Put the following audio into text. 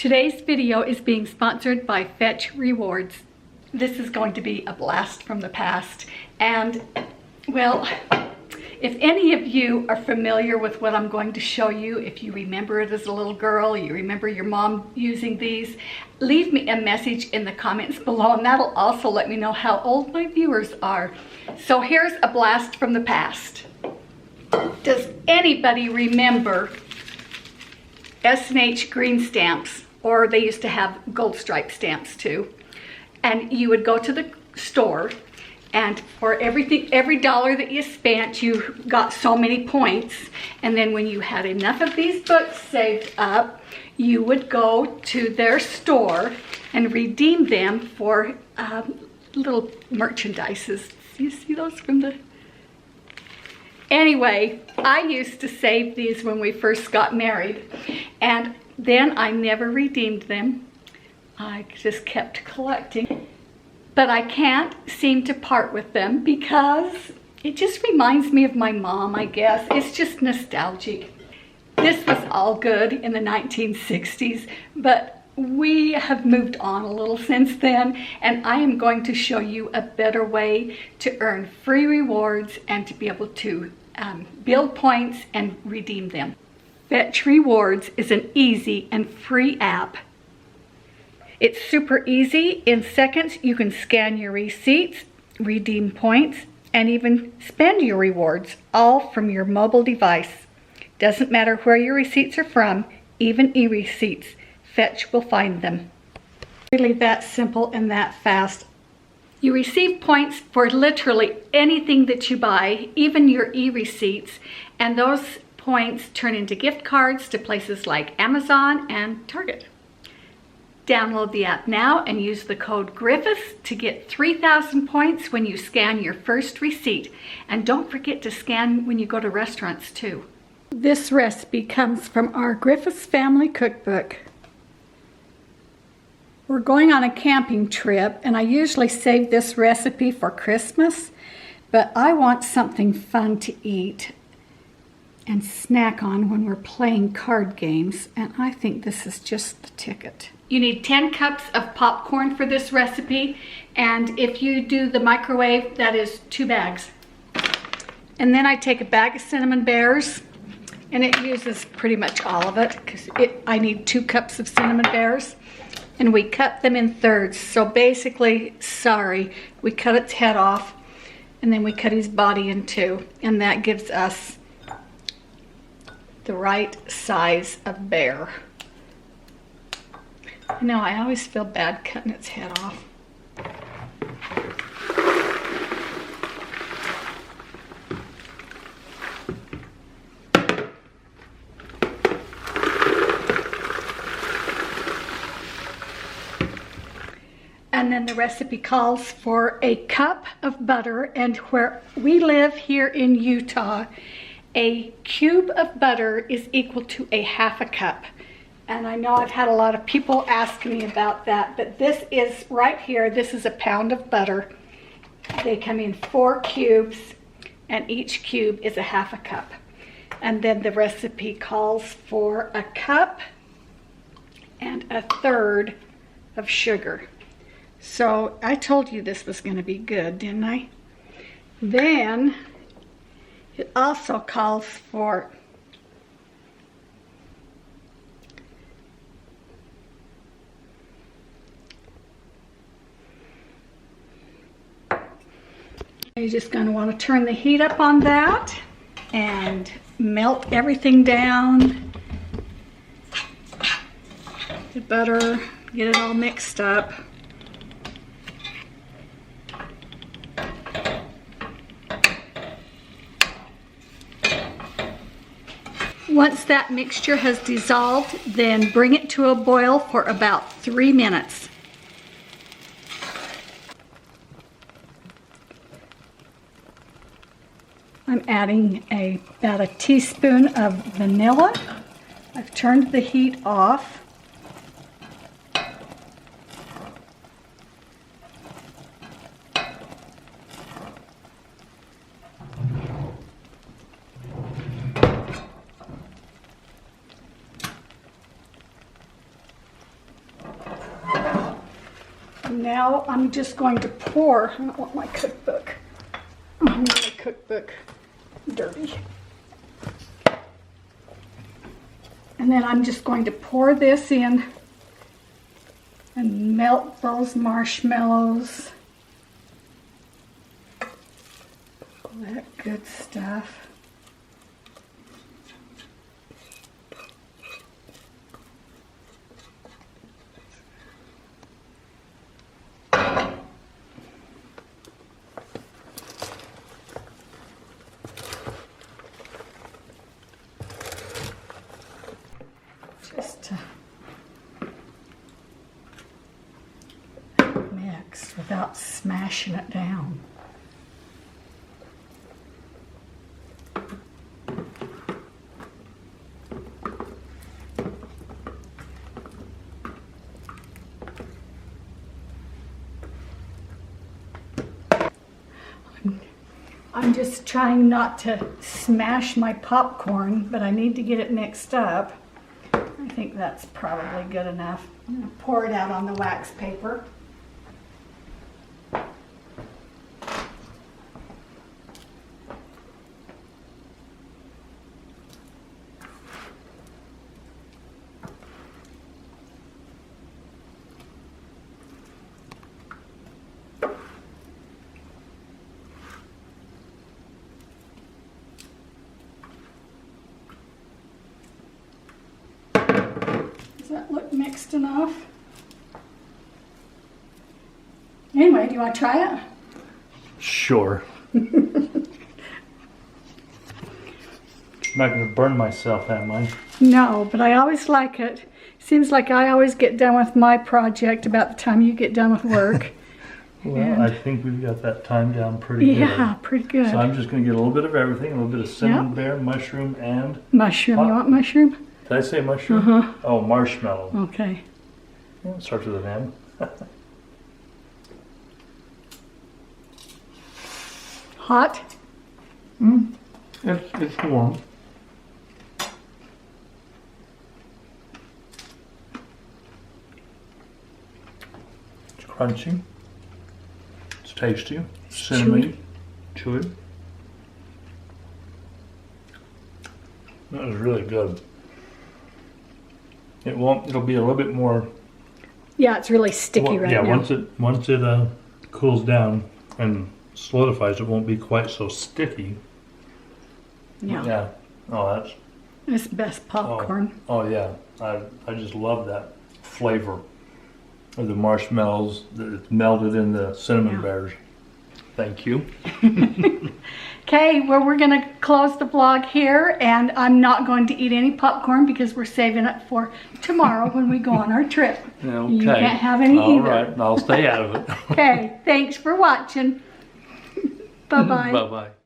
Today's video is being sponsored by Fetch Rewards. This is going to be a blast from the past. And, well, if any of you are familiar with what I'm going to show you, if you remember it as a little girl, you remember your mom using these, leave me a message in the comments below, and that'll also let me know how old my viewers are. So here's a blast from the past. Does anybody remember S&H green stamps? Or they used to have gold stripe stamps too. And you would go to the store, and for every dollar that you spent, you got so many points. And then when you had enough of these books saved up, you would go to their store and redeem them for little merchandises. You see those from the... Anyway, I used to save these when we first got married, and then I never redeemed them. I just kept collecting. But I can't seem to part with them because it just reminds me of my mom, I guess. It's just nostalgic. This was all good in the 1960s, but we have moved on a little since then, and I am going to show you a better way to earn free rewards and to be able to build points and redeem them. Fetch Rewards is an easy and free app. It's super easy. In seconds, you can scan your receipts, redeem points, and even spend your rewards, all from your mobile device. Doesn't matter where your receipts are from, even e-receipts, Fetch will find them. Really that simple and that fast. You receive points for literally anything that you buy, even your e-receipts, and those points turn into gift cards to places like Amazon and Target. Download the app now and use the code Griffiths to get 3,000 points when you scan your first receipt. And don't forget to scan when you go to restaurants too. This recipe comes from our Griffiths family cookbook. We're going on a camping trip, and I usually save this recipe for Christmas, but I want something fun to eat and snack on when we're playing card games, and I think this is just the ticket. You need 10 cups of popcorn for this recipe, and if you do the microwave, that is 2 bags. And then I take a bag of cinnamon bears, and it uses pretty much all of it because I need 2 cups of cinnamon bears, and we cut them in thirds. So basically, we cut its head off, and then we cut his body in 2, and that gives us the right size of bear. I know, I always feel bad cutting its head off. And then the recipe calls for a cup of butter, and where we live here in Utah, a cube of butter is equal to a half a cup. And I know I've had a lot of people ask me about that, but this is right here. This is a pound of butter. They come in 4 cubes, and each cube is a half a cup. And then the recipe calls for a cup and a third of sugar. So I told you this was going to be good, didn't I? Then it also calls for you're just going to want to turn the heat up on that and melt everything down. The butter, get it all mixed up. Once that mixture has dissolved, then bring it to a boil for about 3 minutes. I'm adding about a teaspoon of vanilla. I've turned the heat off. Now I'm just going to pour. I don't want my cookbook. I don't want my cookbook dirty. And then I'm just going to pour this in and melt those marshmallows. All that good stuff. Just mix without smashing it down. I'm just trying not to smash my popcorn, but I need to get it mixed up. I think that's probably good enough. I'm going to pour it out on the wax paper. Does that look mixed enough? Anyway, do you want to try it? Sure. I'm not going to burn myself, am I? No, but I always like it. Seems like I always get done with my project about the time you get done with work. Well, And I think we've got that time down pretty good. yeah, pretty good. So I'm just going to get a little bit of everything, a little bit of cinnamon bear, mushroom, and... Mushroom. You want mushroom? Did I say mushroom? Uh-huh. Oh, marshmallow. Okay. Yeah, it starts with an M. Hot? It's warm. It's crunchy. It's tasty. Cinnamony. Chewy. That was really good. It'll be a little bit more. Yeah, it's really sticky right now. Once it cools down and solidifies, it won't be quite so sticky. Yeah. Yeah. Oh, that's. It's best popcorn. Oh yeah. I just love that flavor of the marshmallows that it's melted in the cinnamon bears. Thank you. Okay, well, we're going to close the vlog here, and I'm not going to eat any popcorn because we're saving it for tomorrow when we go on our trip. Okay. You can't have any either. All right, I'll stay out of it. Okay, thanks for watching. Bye-bye. Bye-bye.